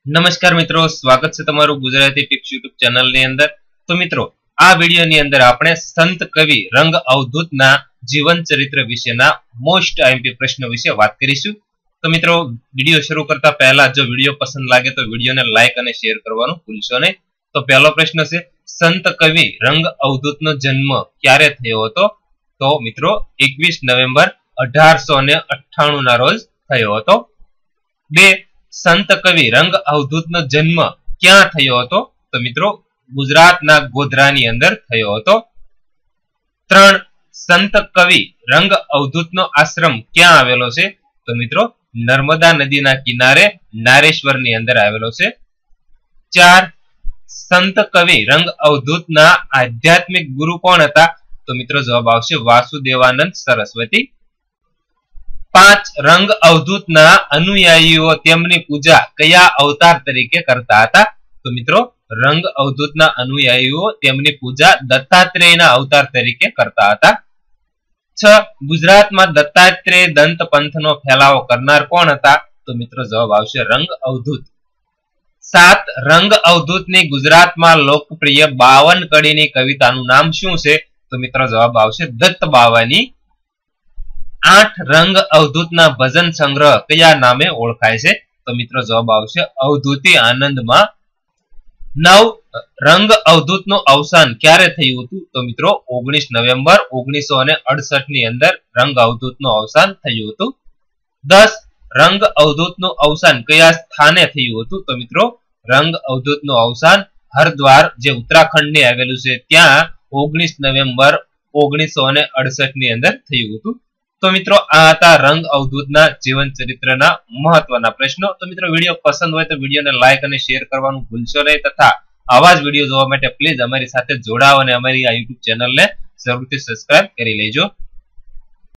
નમસ્કાર મિત્રો, સ્વાગત છે તમારું ગુજરાતી ટિપ્સ યુટ્યુબ ચેનલની અંદર। તો મિત્રો, આ વિડીયોની અંદર આપણે સંત કવિ રંગ અવધૂતના જીવન ચરિત્ર વિશેના મોસ્ટ આઈએમપી પ્રશ્નો વિશે વાત કરીશું। તો મિત્રો, વિડીયો શરૂ કરતા પહેલા જો વિડીયો પસંદ લાગે તો વિડીયોને લાઈક અને શેર કરવાનું ભૂલશો નહીં। તો પહેલો પ્રશ્ન છે, સંત કવિ રંગ અવધૂતનો જન્મ ક્યારે થયો હતો? તો મિત્રો 21 નવેમ્બર 1898 ના રોજ થયો હતો। 2. સંત કવિ રંગ અવધૂતનો જન્મ ક્યાં થયો હતો? તો મિત્રો ગુજરાતના ગોધરાની અંદર થયો હતો। 3. સંત કવિ રંગ અવધૂતનો આશ્રમ ક્યાં આવેલો છે? તો મિત્રો નર્મદા નદીના કિનારે નારેશ્વરની અંદર આવેલો છે। 4. સંત કવિ રંગ અવધૂતના આધ્યાત્મિક ગુરુ કોણ હતા? તો મિત્રો જવાબ આવશે વાસુદેવાનંદ સરસ્વતી। 5. રંગ અવધૂતના અનુયાયીઓ તેમની પૂજા કયા અવતાર તરીકે કરતા હતા? તો મિત્રો રંગ અવધૂતના અનુયાયીઓ તેમની પૂજા દત્તાત્રેયના અવતાર તરીકે કરતા હતા। 6. ગુજરાતમાં દત્તાત્રેય દંત પંથનો ફેલાવો કરનાર કોણ હતા? તો મિત્રો જવાબ આવશે રંગ અવધૂત। 7. રંગ અવધૂતની ગુજરાતમાં લોકપ્રિય 52 કડીની કવિતાનું નામ શું છે? તો મિત્રો જવાબ આવશે દત્ત બાવાની। 8. રંગ અવધૂતના ભજન સંગ્રહ કયા નામે ઓળખાય છે? તો મિત્રો જવાબ આવશે અવધૂતી આનંદમાં। 9. રંગ અવધૂતનું અવસાન ક્યારે થયું હતું? તો મિત્રો 19 નવેમ્બર 1968 ની અંદર રંગ અવધૂતનું અવસાન થયું હતું। 10. રંગ અવધૂતનું અવસાન કયા સ્થાને થયું હતું? તો મિત્રો રંગ અવધૂતનું અવસાન હરદ્વાર જે ઉત્તરાખંડની આવેલું છે ત્યાં 19 નવેમ્બર 1968 ની અંદર થયું હતું। તો મિત્રો આ હતા રંગ અવધૂતના જીવન ચરિત્રના મહત્વના પ્રશ્નો। તો મિત્રો વિડીયો પસંદ હોય તો વિડીયોને લાઈક અને શેર કરવાનું ભૂલશો નહીં તથા આવા જ વિડીયો જોવા માટે પ્લીઝ અમારી સાથે જોડાઓ અને અમારી આ યુટ્યુબ ચેનલને જરૂરથી સબસ્ક્રાઇબ કરી લેજો।